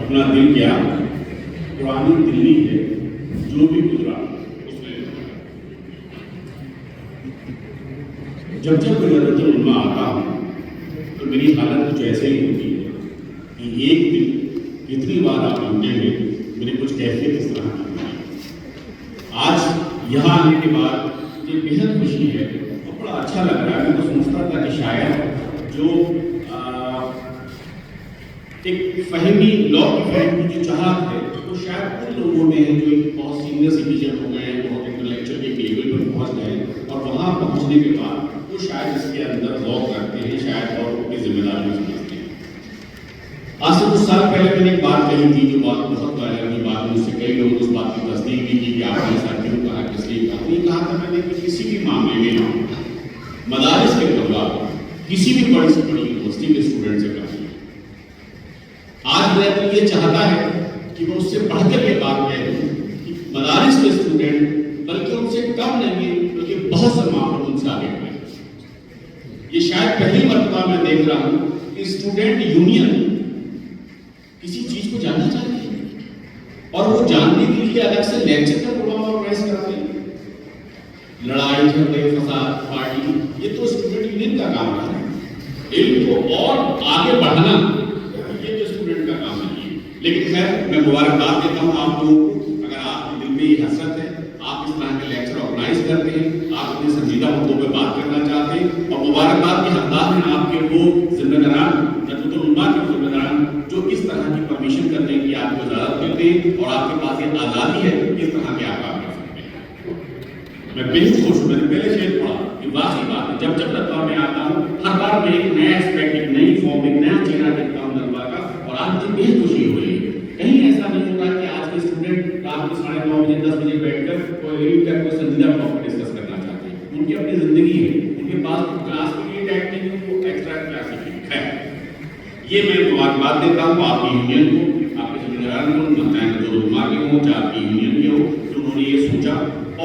اپنا دل کیا پرانی دلی ہے جو بھی گزرا اس میں جب جب میں حضرت العلماء آتا ہوں تو میری حالت کچھ ایسے ہی ہوتی ہے کہ ایک دن کتنی بار آپ مانتے ہیں میری کچھ کیفیت اس طرح کی ہے. آج یہاں آنے کے بعد مجھے بےحد خوشی ہے اور بڑا اچھا لگ رہا ہے. میں تو سوچتا تھا کہ شاید جو ایک فہمی لاء کی فہم کی جو چاہت ہے وہ شاید ان لوگوں میں ہے جو ایک بہت سینئر سٹیزن ہو گئے ہیں, بہت انٹلیکچوئل کے لیول پر پہنچ گئے ہیں اور وہاں پہنچنے کے بعد وہ شاید اس کے اندر ذوق رکھتے ہیں, شاید اور اپنی ذمہ داری سمجھتے ہیں. آج سے کچھ سال پہلے میں نے ایک بات کہی تھی جو بات بہت پہلے کی بات, مجھ سے کئی لوگ اس بات کی تصدیق بھی کی کہ آپ نے ایسا کیوں کہا, کس لیے کہا. یہ کہا تھا میں نے کہ کسی بھی معاملے میں مدارس کے طلباء کسی بھی بڑی سے بڑی یونیورسٹی کے اسٹوڈنٹ سے کرتے ہیں. آج میرا دل یہ چاہتا ہے کہ میں اس سے پڑھ کر یہ بات کہہ دوں کہ مدارس کے اسٹوڈنٹ بلکہ ان سے کم نہیں ہیں بلکہ بہت سے معاملوں ان سے آگے بڑھے. یہ شاید پہلی مرتبہ میں دیکھ رہا ہوں کہ اسٹوڈنٹ یونین کسی چیز کو جاننا چاہتے ہیں اور وہ جاننے کے لیے الگ سے لیکچر کا پروگرام آرگنائز کرتے ہیں. لڑائی جھگڑے فساد پارٹی یہ تو اسٹوڈنٹ یونین کا کام ہے. علم کو اور آگے بڑھانا یہ تو اسٹوڈنٹ کا کام نہیں ہے. لیکن خیر میں مبارکباد دیتا ہوں آپ لوگوں کو. اگر آپ کے دل میں یہ حسرت ہے, آپ اس طرح کے لیکچر آرگنائز کرتے ہیں, آپ اپنے سنجیدہ مدعوں پہ بات کرنا چاہتے ہیں اور مبارکباد کے حقدار ہیں آپ کے وہ ذمہ داران ندوۃ العلماء کے ذمہ داران جو اس طرح کی پرمیشن کرنے کی آپ کو اجازت دیتے ہیں اور آپ کے پاس یہ آزادی ہے اس طرح کے آپ کام کر سکتے ہیں. میں بہت خوش ہوں. میں نے پہلے شعر پڑھا کہ واقعی بات ہے جب جب لطفہ میں آتا ہوں ہر بار میں ایک نیا ایسپیکٹ, ایک نئی فارم, ایک نیا چہرہ دیکھتا ہوں لطفہ کا اور آج مجھے بہت خوشی ہو رہی ہے. کہیں ایسا نہیں ہوتا کہ آج کے اسٹوڈنٹ رات کو 9:30 بجے 10 بجے بیٹھ کر کوئی ریڈ کر کوئی سنجیدہ ٹاپک ڈسکس کرنا چاہتے ہیں. ان کی اپنی زندگی ہے, ان کے پاس کلاس کے لیے ٹائم نہیں ہے, وہ ایکسٹرا کلاس ہے. یہ میں مبارکباد دیتا ہوں آپ کی یونین کو, آپ کے ذمہ داران کو, چاہے جو علماء کے ہوں چاہے آپ کی یونین کے ہو کہ انہوں نے یہ سوچا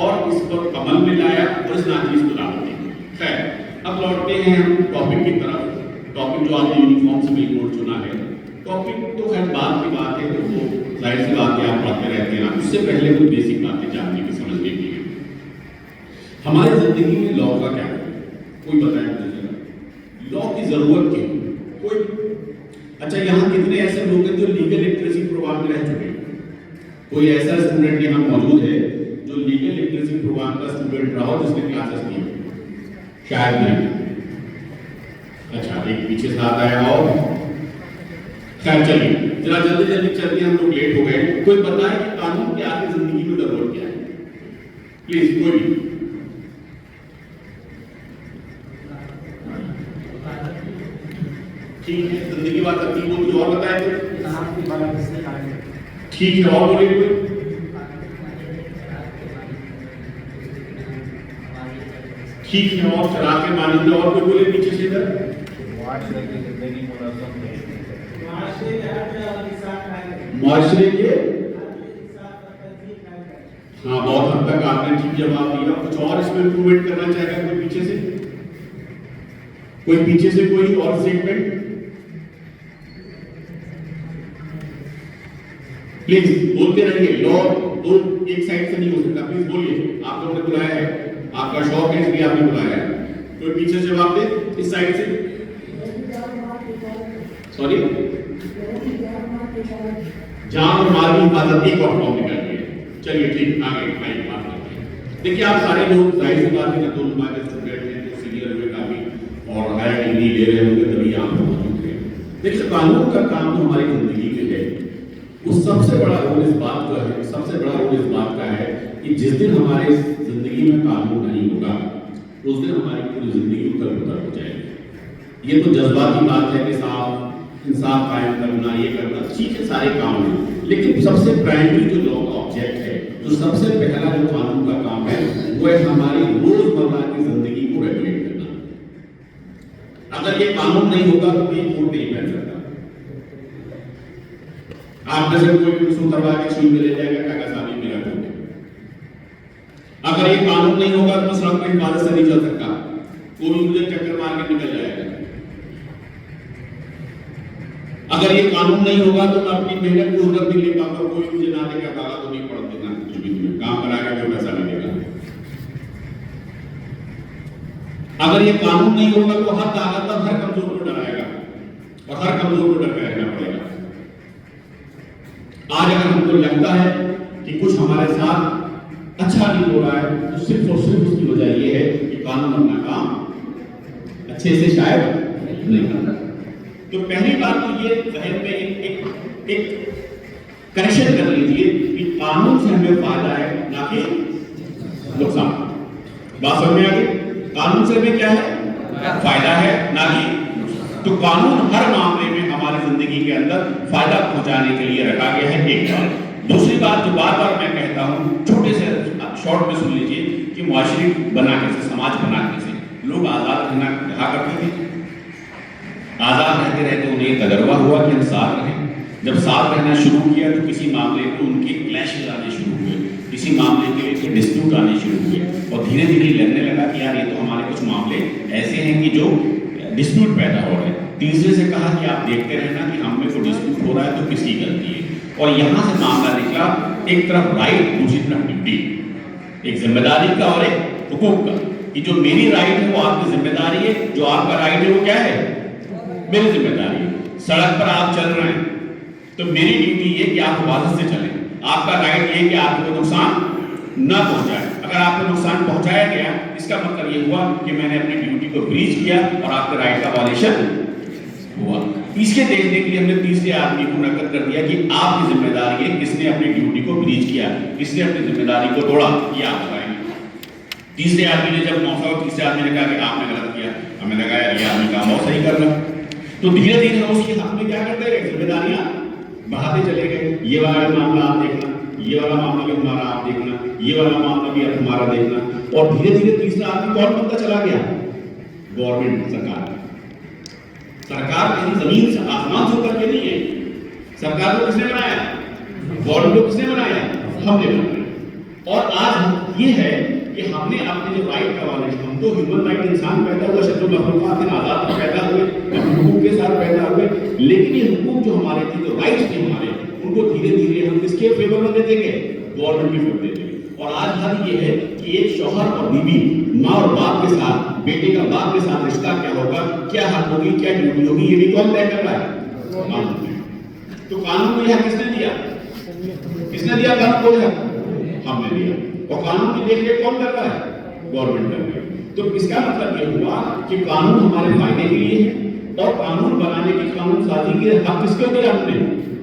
اور اس پر عمل میں لایا اور اس ناچیز کو دعوت دی. خیر اب لوٹتے ہیں ہم ٹاپک کی طرف. ٹاپک جو آپ نے یونیفارم سول کوڈ چنا ہے, ٹاپک تو خیر بات کی بات ہے, تو وہ ظاہر سی بات ہے آپ پڑھتے رہتے ہیں. اس سے پہلے کچھ بیسک باتیں جاننے کی سمجھنے کی ہیں. ہماری زندگی میں لاء کا کیا ہے, کوئی بتائے مجھے لاء کی ضرورت کیوں کوئی. اچھا یہاں کتنے ایسے لوگ ہیں جو لیگل لٹریسی پروگرام میں رہ چکے ہیں؟ کوئی ایسا اسٹوڈنٹ یہاں موجود ہے جو لیگل لٹریسی پروگرام کا اسٹوڈنٹ رہا ہو جس نے کلاسز کی؟ شاید نہیں. اچھا ایک پیچھے سے آتا ہے اور خیر چلیے ذرا جلدی جلدی چلتے ہیں, ہم لوگ لیٹ ہو گئے. کوئی بتائے کہ قانون کی آپ کی زندگی میں ضرورت کیا ہے؟ پلیز کوئی بھی. ٹھیک ہے زندگی بات ترتیب ہوتی اور بتائیں. ٹھیک ہے اور بولیے کوئی. ٹھیک ہے اور چراغ کے مانندے اور کوئی بولے پیچھے سے ادھر. معاشرے کے ہاں بہت حد تک آپ نے ٹھیک جواب دیا. کچھ اور اس میں امپروومنٹ کرنا چاہے گا کوئی پیچھے سے, کوئی پیچھے سے کوئی اور اسٹیٹمنٹ پلیز بولتے رہیے. لاء دو ایک سائڈ سے نہیں ہو سکتا, پلیز بولیے. آپ لوگوں نے بلایا ہے, آپ کا شوق ہے اس لیے آپ نے بلایا ہے. کوئی پیچھے سے جواب دے اس سائڈ سے. سوری جان اور مال کی حفاظت ایک اور فارم نکالتی ہے. چلیے ٹھیک آگے آئیے بات کرتے ہیں. دیکھیے آپ سارے لوگ ظاہر سی بات ہے کہ علماء کے اسٹوڈنٹ ہیں جو سینئر ہوئے کافی اور ہائر ڈگری لے رہے ہوں گے تبھی آپ موجود ہیں. دیکھیے قانون کا کام تو ہماری زندگی میں ہے. وہ سب سے بڑا رول اس بات کا ہے, سب سے بڑا رول اس بات کا ہے کہ جس دن ہمارے زندگی میں قانون نہیں ہوگا اس دن ہماری پوری زندگی اتر پتر ہو جائے گی. یہ تو جذباتی بات ہے کہ صاحب انصاف قائم کرنا, یہ کرنا ٹھیک ہے سارے کام ہیں, لیکن سب سے پرائمری جو لاء کا آبجیکٹ ہے, جو سب سے پہلا جو قانون کا کام ہے وہ ہے ہماری روزمرہ کی زندگی کو ریگولیٹ کرنا. اگر یہ قانون نہیں ہوگا تو کوئی ووٹ نہیں مل سکتا. آپ میں سے کوئی بھی رسوم کروا کے چھین کے لے جائے گا کاغذ صاحب میرا ووٹ ہے. اگر یہ قانون نہیں ہوگا تو سڑک پہ حفاظت سے نہیں چل سکتا, کوئی مجھے چکر مار کے نکل جائے گا. اگر یہ قانون نہیں ہوگا تو میں اپنی محنت کو اجرت نہیں لے پاؤں گا, کوئی مجھے نہ دے گا, کاغذ تو نہیں پڑھ دینا, کچھ بھی تمہیں کام کرا کے کوئی پیسہ نہیں دے گا. اگر یہ قانون نہیں ہوگا تو ہر طاقتور ہر کمزور کو ڈرائے گا اور ہر کمزور کو ڈر کے رہنا پڑے گا. آج اگر ہم کو لگتا ہے کہ کچھ ہمارے ساتھ اچھا نہیں ہو رہا ہے تو صرف اور صرف اس کی وجہ یہ ہے کہ قانون اپنا کام اچھے سے شاید نہیں کرتا. تو پہلی بات تو یہ ذہن میں ایک کریکشن کر لیجیے کہ قانون سے ہمیں فائدہ ہے نہ کہ نقصان. بات سمجھ میں آ گئی؟ قانون سے ہمیں کیا ہے؟ فائدہ ہے نہ کہ. تو قانون ہر معاملے میں ہماری زندگی کے اندر فائدہ پہنچانے کے لیے رکھا گیا ہے. ایک بات. دوسری بات جو بار بار میں کہتا ہوں, چھوٹے سے شارٹ میں سن لیجیے کہ معاشرے بنا کیسے, سماج بنا کیسے. لوگ آزاد رہنا کہا کرتے تھے, آزاد رہتے رہتے انہیں یہ تجربہ ہوا کہ ہم ساتھ رہیں. جب ساتھ رہنا شروع کیا تو کسی معاملے کو ان کے کلیشز آنے شروع ہوئے, کسی معاملے کے لیے ڈسپیوٹ آنے شروع ہوئے, اور دھیرے دھیرے لگنے لگا کہ یار یہ تو ہمارے کچھ معاملے ایسے ہیں کہ جو ڈسپیوٹ پیدا ہو رہے ہیں. تیسرے سے کہا کہ آپ دیکھتے رہنا کہ ہم میں کوئی ڈسپیوٹ ہو رہا ہے تو کس کی غلطی ہے. اور یہاں سے معاملہ نکلا ایک طرف رائٹ, دوسری طرف ڈیوٹی, ایک ذمہ داری کا اور ایک حقوق کا. کہ جو میری رائٹ ہے وہ آپ کی ذمہ داری ہے, جو آپ کا رائٹ ہے وہ کیا ہے؟ میری ذمہ داری ہے. سڑک پر آپ چل رہے ہیں تو میری ڈیوٹی یہ کہ آپ حفاظت سے چلیں. آپ کا رائٹ یہ کہ آپ کو نقصان نہ پہنچائے. اگر آپ کو نقصان پہنچایا گیا اس کا مطلب یہ ہوا کہ میں نے اپنی ڈیوٹی کو بریچ کیا اور آپ کے رائٹ کا وائلیشن ہوا. اس کے دیکھنے کے لیے ہم نے تیسرے آدمی کو نقد کر دیا کہ آپ کی ذمہ داری ہے, کس نے اپنی ڈیوٹی کو بریچ کیا, کس نے اپنی ذمہ داری کو توڑا, یہ آپ بتائیں. تیسرے آدمی نے جب موقع ہو, تیسرے آدمی نے کہا کہ آپ نے غلط کیا, ہمیں لگا یہ آدمی کام اور صحیح کر رہا. تو دھیرے دھیرے اس کے حق میں کیا کرتے گئے, ذمہ داریاں بڑھاتے چلے گئے. یہ والا معاملہ آپ دیکھنا, یہ والا معاملہ بھی ہمارا آپ دیکھنا, یہ والا معاملہ بھی آپ ہمارا دیکھنا. اور دھیرے دھیرے تیسرا آدمی کون بنتا چلا گیا؟ گورنمنٹ, سرکار. سرکار کہیں زمین سے آسمان سے اتر کے نہیں ہے. سرکار کو کس نے بنایا؟ گورنمنٹ کو کس نے بنایا؟ ہم نے بنایا. اور آج یہ ہے کہ ہم نے اپنے جو رائٹ کا والے, ہم تو ہیومن رائٹ انسان پیدا ہوا, شرط و مخلوقات ہیں, آزاد پیدا ہوئے, حقوق کے ساتھ پیدا ہوئے. لیکن یہ حقوق جو ہمارے تھے, جو رائٹس تھے ہمارے, ان کو دھیرے دھیرے ہم کس کے فیور میں دیتے گئے؟ گورنمنٹ کے فیور دیتے گئے. اور آج حد یہ ہے کہ ایک شوہر اور بیوی, ماں اور باپ کے ساتھ, بیٹے کا باپ کے ساتھ رشتہ کیا ہوگا, کیا حق ہوگی, کیا ڈیوٹی ہوگی, یہ بھی کون طے کر رہا ہے؟ قانون. تو قانون کو یہاں کس نے دیا؟ کس نے دیا قانون کو؟ ہم نے دیا. اور قانون کی دیکھ ریکھ کون کر رہا ہے؟ گورنمنٹ کر رہی ہے. تو اس کا مطلب یہ ہوا کہ قانون ہمارے فائدے کے لیے ہے, اور قانون بنانے کی, قانون سازی کے حق کس کو دیا؟ ہم نے.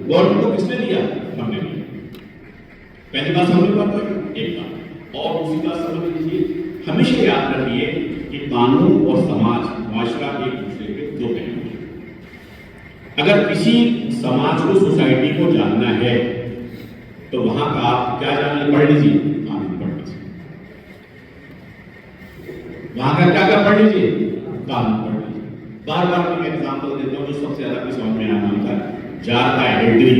گورنمنٹ کو کس نے دیا؟ ہم نے دیا. پہلی بات سمجھ میں آتا ہے ایک بات. اور دوسری بات سمجھ لیجیے, ہمیشہ یاد رکھیے کہ قانون اور سماج, معاشرہ ایک دوسرے کے دو پہلو ہیں. اگر کسی سماج کو, سوسائٹی کو جاننا ہے تو وہاں کا آپ کیا جانیں, پڑھ لیجیے, قانون پڑھ لیجیے. وہاں کا کیا پڑھ لیجیے, قانون پڑھ لیجیے. بار بار میں ایگزامپل دیتا ہوں جو سب سے زیادہ بھی سمجھ میں آنا ہوتا ہے. جار کا ایڈلٹری,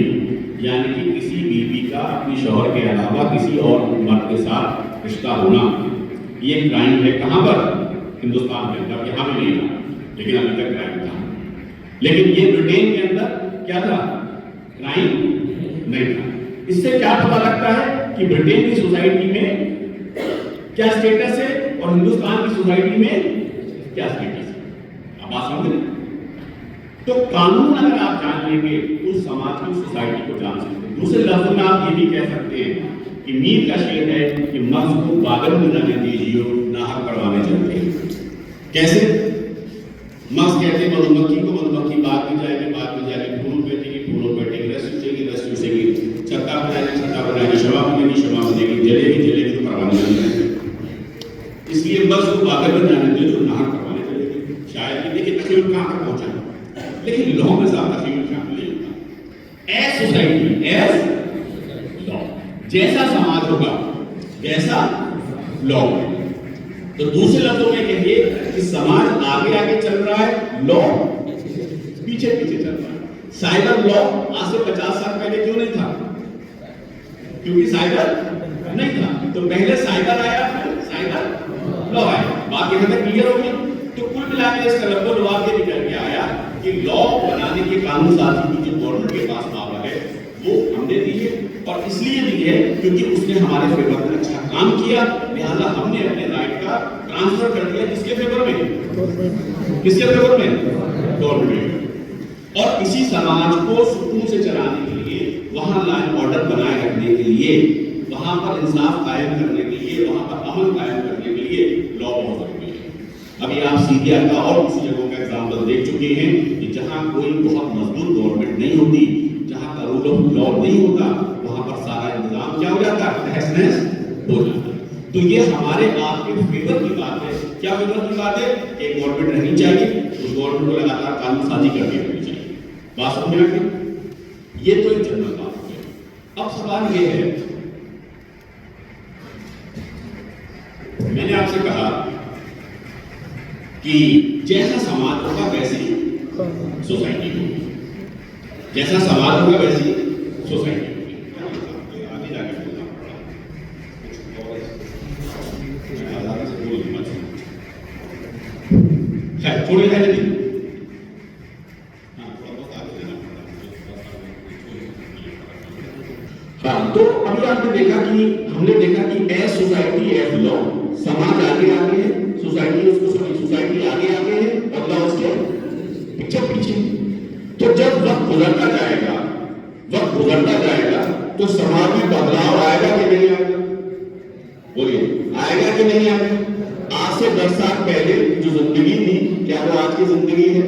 یعنی کہ کسی بیوی کا اپنی شوہر کے علاوہ کسی اور مرد کے ساتھ رشتہ ہونا, یہ کرائم ہے. کہاں پر؟ ہندوستان کے اندر. یہاں بھی نہیں تھا لیکن ابھی تک کرائم تھا. لیکن یہ برٹین کے اندر کیا تھا؟ کرائم نہیں تھا. اس سے کیا پتہ لگتا ہے کہ برٹین کی سوسائٹی میں کیا اسٹیٹس ہے اور ہندوستان کی سوسائٹی میں کیا اسٹیٹس ہے. آپ بات سمجھ رہے ہیں؟ تو قانون اگر آپ جان لیں گے تو اس سماج کی, سوسائٹی کو جان سکتے ہیں. دوسرے لفظوں میں آپ یہ بھی کہہ سکتے ہیں کہ میر کا شعر ہے کہ مغز کو پاگل میں جانے دیجیے, ناحق پڑوانے چلتے ہیں. کیسے؟ مغز کہتے ہیں مدھومکھی کو, مدھومکھی باغ میں جائے گی, باغ میں جائے گی, پھول بیٹھے گی, پھولوں بیٹھے گی, رس چوسے گی, رس چوسے گی, چھتا بنائے گی, چھتا بنائے گی, شمع بنے گی, شمع بنے گی, جلے گی, جلے گی, تو پروانے چلتے ہیں. اس لیے مغز کو پاگل میں جانے دے جو ناحق پروانے چلے گی. شاید کہ دیکھیں تخیل کہاں تک پہنچا, لیکن لو میں زیادہ تخیل شامل نہیں ہوتا. ایز سوسائٹی, ایز لا, جیسا سماج ہوگا ویسا لا. تو دوسرے لفظوں میں کہیے کہ سماج آگے آگے چل رہا ہے, لا پیچھے پیچھے چل رہا ہے. سائبر لا آج سے 50 سال پہلے کیوں نہیں تھا؟ کیونکہ سائبر نہیں تھا. تو پہلے سائبر آیا, پھر سائبر لا آیا. بات یہاں تک کلیئر ہوگی. تو کل ملا کے اس کا لفظ لوا کے نکل کے آیا کہ لا بنانے کے کے قانون سازی کی جو گورنمنٹ کے پاس پاور ہے وہ ہم نے دی ہے، اور اس لیے دی ہے کیونکہ اس نے ہمارے فیور میں اچھا کام کیا، لہٰذا ہم نے اپنے رائٹ کا ٹرانسفر کر دیا جس کے فیور میں، کس کے فیور میں، گورنمنٹ۔ اور اسی سماج کو سکون سے چلانے کے لیے، وہاں لا اینڈ آرڈر بنائے رکھنے کے لیے، وہاں پر انصاف قائم کرنے کے لیے، وہاں پر امن قائم کرنے کے لیے لا بہت ضروری ہے۔ ابھی آپ سیدھیا کا اور کسی جگہوں کا ایگزامپل دیکھ چکے ہیں کہ جہاں کوئی بہت مضبوط گورنمنٹ نہیں ہوتی، جہاں کا رول آف لا نہیں ہوتا، وہاں پر سارا انتظام کیا ہو جاتا ہے، تہس نہس ہو جاتا ہے۔ تو یہ ہمارے آپ کے فیور کی بات ہے۔ کیا فیور کی بات ہے؟ ایک گورنمنٹ رہنی چاہیے، اس گورنمنٹ کو لگاتار قانون سازی کرتی رہنی چاہیے۔ بات سمجھ آ گئی؟ یہ تو ایک جنرل بات ہے۔ اب سوال یہ ہے، میں نے آپ سے کہا کہ جیسا سماج ہوگا ویسی سوسائٹی ہوگی، جیسا سماج ہوگا ویسی سوسائٹی ہوگی۔ آگے جا کے بولنا پڑا، خیر تھوڑی ہے نہیں، تو ابھی آپ نے دیکھا کہ ہم نے دیکھا کہ ایز سوسائٹی ایز لا، سماج آگے آگے ہے، سوسائٹی اس کو سوسائٹی آگے آگے ہے اور لا اس کے پیچھے پیچھے۔ تو جب وقت گزرتا جائے گا، وقت گزرتا جائے گا تو سماج میں بدلاؤ آئے گا کہ نہیں آئے گا؟ بولیے، آئے گا کہ نہیں آئے گا؟ آج سے 10 سال پہلے جو زندگی تھی، کیا وہ آج کی زندگی ہے؟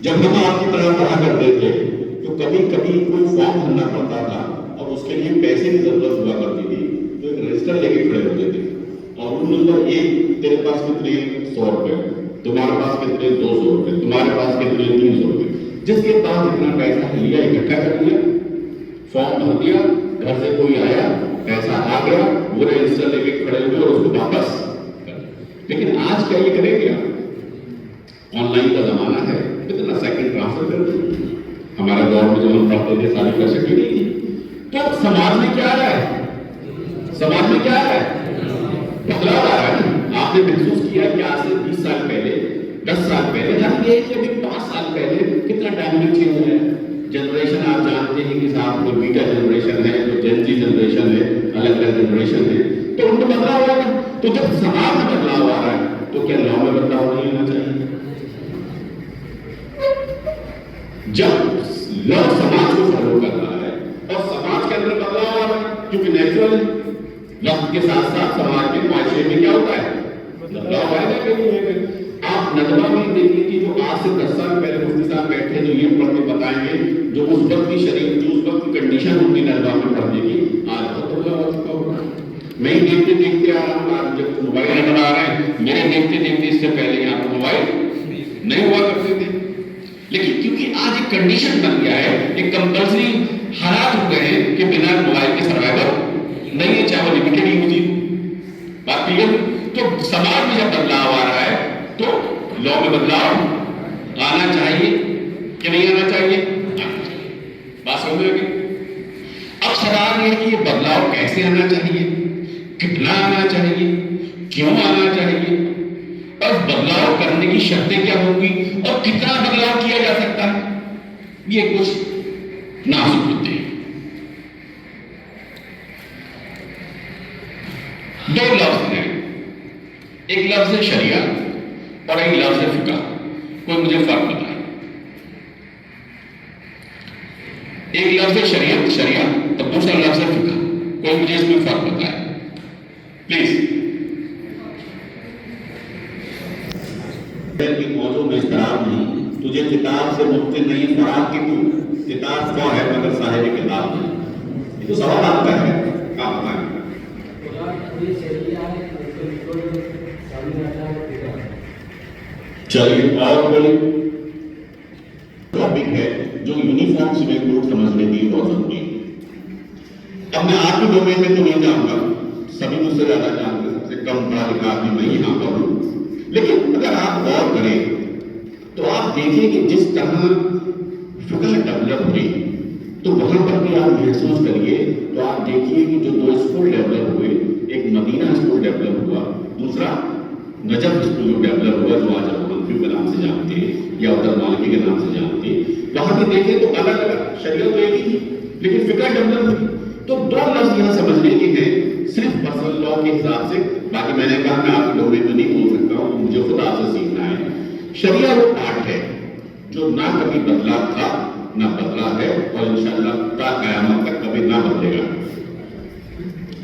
جب ہم آپ کی طرح پڑھا کرتے تھے تو کبھی کبھی کوئی فارم بھرنا پڑتا تھا اور اس کے لیے پیسے کی ضرورت ہوا کرتی تھی، تو ایک رجسٹر لے کے کھڑے ہوتے تھے اور رول نمبر 1 تیرے پاس کتنے 100 روپے، تمہارے پاس کتنے 200 روپے، تمہارے پاس کتنے 300 روپے، جس کے پاس اتنا پیسہ لیا اکٹھا کر لیا، فارم بھر دیا، گھر سے کوئی آیا، پیسہ آ گیا، وہ رجسٹر لے کے کھڑے ہوئے اور اس کو واپس کر دیا۔ لیکن آج کیا یہ کرے گا؟ آن لائن کا زمانہ ہے، اتنا سیکنڈ ٹرانسفر کر دیا۔ ہمارے دور میں جو ہم پڑھتے تھے ساری فیسلٹی نہیں تھی۔ تو سماج میں کیا آ رہا ہے؟ سماج میں کیا آ رہا ہے؟ بدلاؤ آ رہا ہے نا۔ آپ نے محسوس کیا کہ آج سے 20 سال پہلے، 10 سال پہلے، ہم یہ کہ ابھی 5 سال پہلے کتنا ڈائنامک چینج ہوا ہے۔ جنریشن آپ جانتے ہیں کہ صاحب کوئی بیٹا جنریشن ہے، کوئی جین زی جنریشن ہے، الگ الگ جنریشن ہے، تو ان میں بدلاؤ آ رہا ہے۔ تو جب سماج میں بدلاؤ آ رہا ہے تو کیا لا میں بدلاؤ نہیں ہونا چاہیے؟ جب لا سماج کو فالو کر رہا ہے اور سماج کے اندر بدلاؤ آ رہا ہے، کیونکہ نیچرل ہے، وقت کے ساتھ ساتھ سماج کے معاشرے میں کیا ہوتا ہے؟ بدلاؤ آئے گا کہ نہیں آئے گا؟ آپ ندوہ میں دیکھیے کہ جو آج سے 10 سال پہلے مفتی صاحب بیٹھے جو یہ پڑھ کے بتائیں گے، جو اس وقت کی شریف، جو اس وقت کی کنڈیشن ہوتی ندوہ میں پڑھنے کی، آج بہت بدلاؤ آ چکا ہوگا۔ میں ہی دیکھتے دیکھتے آ رہا ہوں، آج جب موبائل نظر آ رہے ہیں، میرے دیکھتے دیکھتے اس سے پہلے یہاں پر موبائل نہیں ہوا کرتے تھے، لیکن کیونکہ آج ایک کنڈیشن بن گیا ہے، ایک کمپلسری حالات ہو گئے ہیں کہ بنا موبائل کے سروائیور نہیں ہے، چاہے وہ لمیٹڈ یوز ہی۔ بات کلیئر؟ تو سماج میں جب بدلاؤ آ رہا ہے تو لا میں بدلاؤ آنا چاہیے کہ نہیں آنا چاہیے؟ بات سمجھ میں آ گئی؟ اب سوال یہ ہے کہ یہ بدلاؤ کیسے آنا چاہیے، کتنا آنا چاہیے، کیوں آنا چاہیے، اور بدلاؤ کرنے کی شرطیں کیا ہوگی اور کتنا بدلاؤ کیا جا سکتا ہے؟ یہ کچھ نازک ہوتے ہیں۔ دو لفظ ہیں، ایک لفظ ہے شریعت اور ایک لفظ ہے فقہ۔ کوئی مجھے فرق بتائے؟ ایک لفظ ہے شریعت اور دوسرا لفظ ہے فقہ، کوئی مجھے اس میں فرق بتائے پلیز۔ موضوع میں اضطراب نہیں، تجھے کتاب سے مبتل نہیں فرار کی، تو کتاب کو ہے مگر صاحب کتاب نہیں۔ یہ تو سوال آپ کا ہے، آپ بتائیں۔ چلیے اور کوئی ٹاپک ہے جو یونیفارم سول کوڈ سمجھنے کی بہت ضروری ہے۔ اب میں آپ کی ڈومین میں تو نہیں جاؤں گا، سبھی مجھ سے زیادہ جانتے ہیں، سب سے کم پڑھا لکھا آدمی میں یہاں پر ہوں، لیکن اگر آپ غور کریں تو آپ دیکھیں کہ جس طرح فقہ ڈیولپ ہوئی تو وہاں پر بھی آپ محسوس کریے تو آپ دیکھیے کہ جو 2 اسکول ڈیولپ ہوئے، ایک مدینہ اسکول ڈیولپ ہوا، دوسرا نجف اسکول ڈیولپ ہوا جو آج ہم منفی کے نام سے جانتے ہیں، یا شریعت تو ایک ہی تھی لیکن فقہ ڈیولپ ہوئی. تو دو لفظ یہاں سمجھنے کے ہیں صرف پرسنل لا کے حساب سے. باقی میں نے کہا میں آپ کے ڈومین میں نہیں بول سکتا ہوں, مجھے خدا سے سیکھنا ہے. شریعہ وہ پارٹ ہے جو نہ کبھی بدلا تھا نہ بدلا ہے اور انشاءاللہ تا قیامت تک کبھی نہ بدلے گا.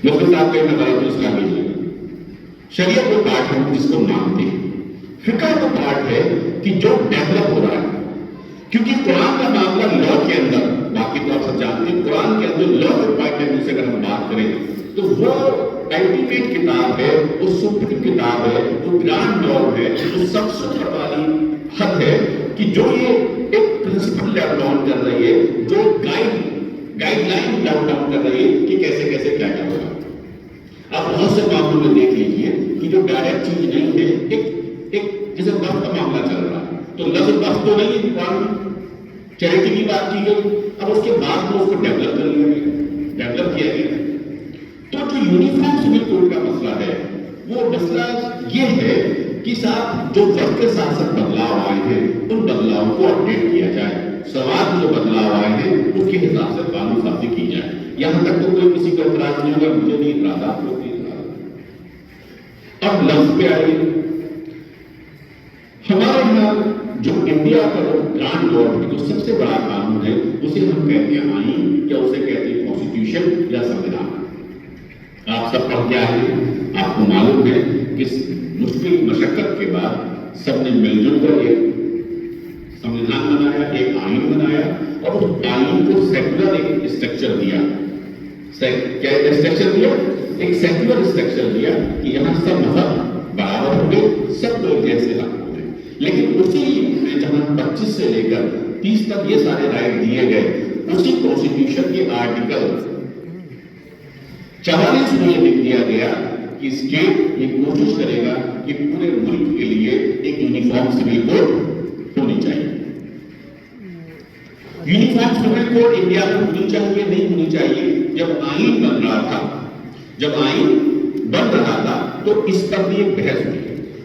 مفتی صاحب کہیں میں غلط اس کا لیجیے. شریعت وہ پارٹ ہے جس کو مانتے ہیں. فقہ وہ پارٹ ہے کہ جو ڈیولپ ہو رہا ہے, کیونکہ قرآن کا معاملہ لا کے اندر, باقی تو آپ سب جانتے ہیں قرآن کے اندر لا کے پوائنٹ سے اگر ہم بات کریں تو وہ الٹیمیٹ کتاب ہے, وہ سپریم کتاب ہے, وہ گرانڈ لا ہے, وہ سب سے اوپر والی حد ہے کہ جو یہ ایک پرنسپل لیول ڈاؤن کر رہی ہے, جو گائیڈ لائن لیول ڈاؤن کر رہی ہے کہ کیسے کیسے کیا کیا ہوگا. آپ بہت سے معاملوں میں دیکھ لیجیے کہ جو ڈائریکٹ چیز نہیں ہے, ایک جیسے وقت کا معاملہ چل رہا ہے تو لفظ وقت تو نہیں ہے, چیریٹی کی بات کی گئی, اب اس کے بعد میں اس کو ڈیولپ کر لیا گیا, ڈیولپ کیا گیا. تو جو یونیفارم سول کوڈ کا مسئلہ ہے وہ مسئلہ یہ ہے کہ صاحب جو وقت کے ساتھ ساتھ بدلاؤ آئے ہیں ان بدلاؤں کو اپڈیٹ کیا جائے, سماج جو بدلاؤ آئے ہیں اس کے حساب سے قانون سازی کی جائے. یہاں تک تو کوئی کسی کو اعتراض نہیں ہوگا, مجھے نہیں اعتراض, آپ کو نہیں اعتراض. اب لفظ پہ آئیے. ہمارے یہاں جو انڈیا کا گرانڈ لا ہے, جو سب سے بڑا قانون ہے, اسے ہم کہتے ہیں آئین یا اسے کہتے ہیں کانسٹیٹیوشن یا سنویدھان. آپ سب پڑھ کے آئے ہیں, آپ کو معلوم ہے کہ مشکل مشقت کے بعد سب نے مل جل کر ایک سنویدھان بنایا, ایک آئین بنایا اور اس آئین کو سیکولر ایک اسٹرکچر دیا. کیا اسٹرکچر دیا؟ ایک سیکولر اسٹرکچر دیا کہ یہاں سب مذہب برابر ہوں گے, سب کو جیسے حق ہوں گے. لیکن اسی میں جہاں 25 سے لے کر 30 تک یہ سارے رائٹ دیے گئے, اسی کانسٹیٹیوشن کے آرٹیکل 44 میں یہ لکھ دیا گیا کہ اسٹیٹ یہ کوشش کرے گا کہ پورے ملک کے لیے ایک یونیفارم سول کوڈ ہونی چاہیے. یونیفارم سول کوڈ انڈیا میں ہونی چاہیے نہیں ہونی چاہیے. جب آئین بن رہا تھا, جب آئین بن رہا تھا تو اس پر بھی ایک بحث ہوئی,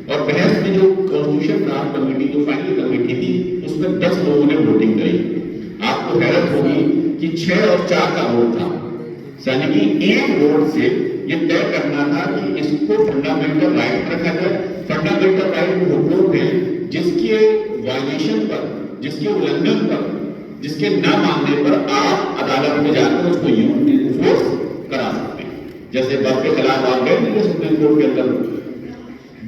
اور بحث میں جو کانسٹیٹیوشن ڈرافٹ کمیٹی جو فائنل کمیٹی تھی اس میں 10 لوگوں نے ووٹنگ کری. آپ کو حیرت ہوگی کہ 6 اور 4 کا ووٹ تھا, یعنی کہ ایک ووٹ سے یہ طے کرنا تھا کہ اس کو فنڈامنٹل رائٹ رکھا جائے. فنڈامنٹل رائٹ وہ حقوق ہے جس کے وائلیشن پر, جس کے النگھن پر, جس کے نہ ماننے پر آپ عدالت میں جا کر اس کو انفورس کرا سکتے ہیں. جیسے وقت کے خلاف آپ گئے نہیں سپریم کورٹ کے اندر.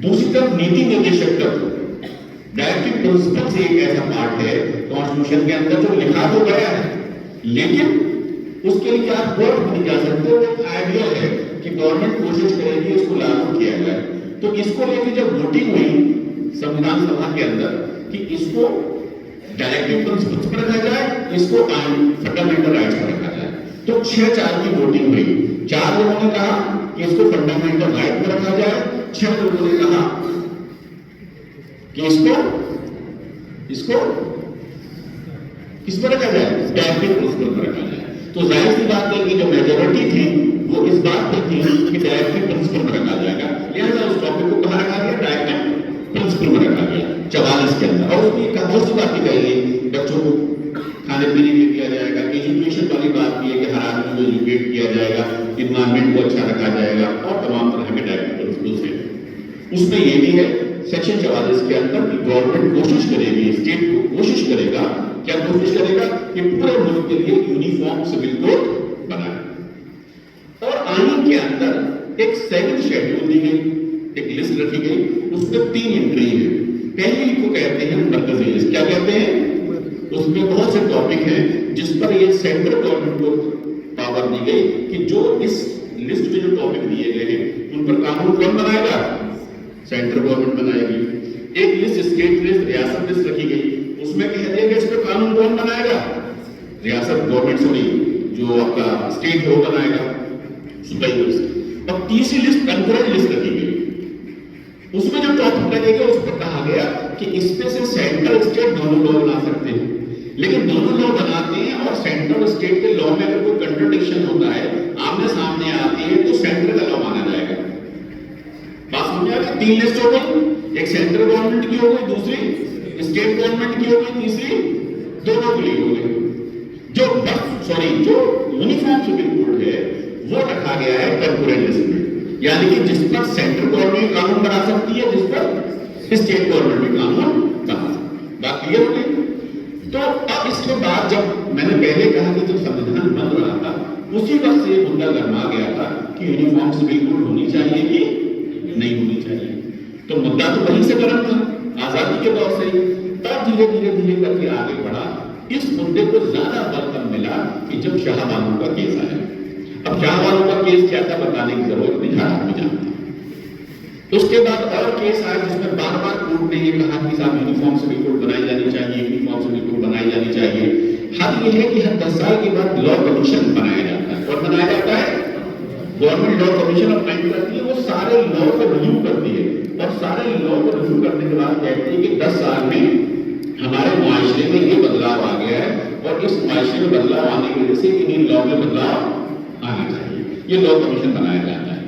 دوسری طرف نیتی نردیشک تک ڈائریکٹو پرنسپل سے ایک ایسا پارٹ ہے کانسٹیٹیوشن کے اندر جو لکھا تو گیا ہے, لیکن اس کے لیے آپ ووٹ نہیں جا سکتے. وہ ایک آئیڈیا ہے کہ گورنمنٹ کوشش کرے گی اس کو لاگو کیا جائے. تو اس کو لے کے جب ووٹنگ ہوئی سنویدھان سبھا کے اندر کہ اس کو ڈائریکٹو پرنسپل پر رکھا جائے, اس کو فنڈامنٹل رائٹس پر رکھا جائے, تو 6-4 کی ووٹنگ ہوئی. 4 لوگوں نے کہا کہ اس کو فنڈامنٹل رائٹ پر رکھا جائے, 6 لوگوں نے کہا کہ اس کو کس پر رکھا جائے, ڈائریکٹو پرنسپل پر رکھا جائے. تو ظاہر سی بات ہے کہ جو میجورٹی تھی وہ اس بات پر تھی کہ ڈائریکٹو پرنسپل پر رکھا جائے گا, لہٰذا اس ٹاپک کو کہاں رکھا گیا, ڈائریکٹو پرنسپل پر رکھا گیا 44 کے اندر. اور اس میں بہت سی باتیں کہی گئی, بچوں کو کھانے پینے کے دیا جائے گا, ایجوکیشن والی بات بھی ہے کہ ہر آدمی کو ایجوکیٹ کیا جائے گا, انوائرمنٹ کو اچھا رکھا جائے گا, اور تمام طرح کے ڈائریکٹو پرنسپلز ہیں. اس میں یہ بھی ہے سیکشن 44 کے اندر کہ گورنمنٹ کوشش کرے گی, اسٹیٹ کو کوشش کرے گا, کیا کوشش کرے گا کہ پورے ملک کے لیے یونیفارم سول کوڈ بنائے. اور آئین کے اندر ایک 7 شیڈول دی گئی, ایک لسٹ رکھی گئی, اس میں 3 انٹری ہیں. پہلی کو کہتے ہیں مرکزی لسٹ. کیا کہتے ہیں؟ اس میں بہت سے ٹاپک ہیں جس پر یہ سینٹرل گورنمنٹ کو پاور دی گئی کہ جو اس لسٹ میں جو ٹاپک دیے گئے ہیں ان پر قانون کون بنائے گا, سینٹرل گورنمنٹ بنائے گی. ایک لسٹ اسٹیٹ لسٹ, ریاست لسٹ رکھی گئی, اس میں کہہ دیا کہ اس پہ قانون کون بنائے گا, ریاست گورنمنٹ سوری جو آپ کا اسٹیٹ ہے وہ بنائے گا, صوبائی لسٹ. اور تیسری لسٹ کنکرنٹ لسٹ رکھی گئی, اس میں جو ٹاپک لگے گا اس پہ کہا گیا کہ اس پہ سے سینٹرل اسٹیٹ دونوں لا بنا سکتے ہیں, لیکن دونوں لا بناتے ہیں اور سینٹرل اسٹیٹ کے لا میں اگر کوئی کنٹرڈکشن ہوتا ہے, آمنے سامنے آتی ہے, تو سینٹر کا لا مانا جائے گا. بات سمجھا کہ 3 لسٹ ہو گئی, ایک سینٹرل گورنمنٹ کی ہو گئی, دوسری اسٹیٹ گورنمنٹ کی ہو گئی, تیسری دونوں کے لیے ہو گئی. جو یونیفارم سول کوڈ ہے وہ رکھا گیا ہے کنکورنٹ لسٹ میں، یعنی کہ جس پر سینٹرل گورنمنٹ قانون بنا سکتی ہے، جس پر اسٹیٹ گورنمنٹ بھی قانون بنا سکتی ہے. بات کلیئر ہو گئی؟ تو اب اس کے بعد جب میں نے پہلے کہا کہ جب سنویدھان بن رہا تھا اسی وقت سے یہ مدعا گرما گیا تھا کہ یونیفارم سول کوڈ ہونی چاہیے کہ نہیں ہونی چاہیے. تو مدعا تو وہیں سے گرم تھا، آزادی کے دور سے ہی. تب دھیرے دھیرے کر کے آگے بڑھا. اس مدعے کو زیادہ بل تب ملا کہ جب شاہ بانو کا کیس آیا. اب شاہ بانو کا کیس کیا تھا بتانے کی ضرورت نہیں، ہر آدمی جانتا. اس کے بعد اور کیس آئے جس میں بار بار کورٹ نے یہ کہا کہ صاحب یونیفارم سول کوڈ بنائی جانی چاہیے، یونیفارم سول کوڈ بنائی جانی چاہیے. حد یہ ہے کہ ہر 10 سال کے بعد لا کمیشن بنایا جاتا ہے. اور بنایا جاتا ہے گورنمنٹ لا کمیشن اپوائنٹ کرتی ہے. وہ سارے لا کو ریویو کرتی ہے اور سارے لا کو ریویو کرنے کے بعد کہتی ہے کہ 10 سال میں ہمارے معاشرے میں یہ بدلاؤ آ گیا ہے اور اس معاشرے میں بدلاؤ آنے کی وجہ سے ان لا میں بدلاؤ آنا چاہیے. یہ لا کمیشن بنایا جاتا ہے.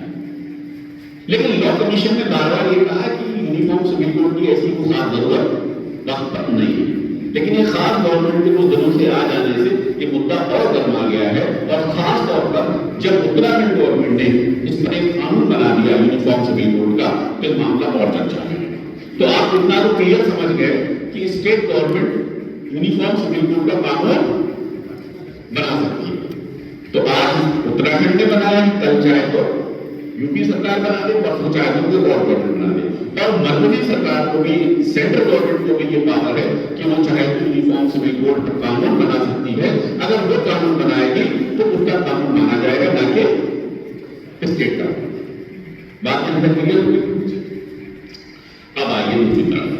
لیکن لا کمیشن نے بار بار یہ کہا کہ یونیفارم سول کوڈ کی ایسی کوئی خاص ضرورت وقت پر نہیں ہے. لیکن یہ خاص گورنمنٹ کے کچھ دنوں سے آ جانے سے یہ مدعا اور گرما گیا ہے. اور خاص طور پر جب اتراکھنڈ گورنمنٹ نے اس پر ایک قانون بنا دیا یونیفارم سول کوڈ کا تو معاملہ اور چرچا ہے. تو آپ اتنا تو کلیئر سمجھ گئے کہ state government uniform civil code کا قانون بنا سکتی ہے. تو آج اتراکھنڈ نے بنایا، کل چاہے تو یو پی سرکار بنا دے، پرسوں چاہے تو کوئی اور گورنمنٹ بنا دے. اور مرکزی سرکار کو بھی، سینٹرل گورنمنٹ کو بھی یہ پاور ہے کہ وہ چاہے تو یونیفارم سول کوڈ پر قانون بنا سکتی ہے. اگر وہ قانون بنائے گی تو اس کا قانون مانا جائے گا، نہ کہ اسٹیٹ کا. بات یہاں تک کلیئر ہوگی. اب آئیے دوسری طرف.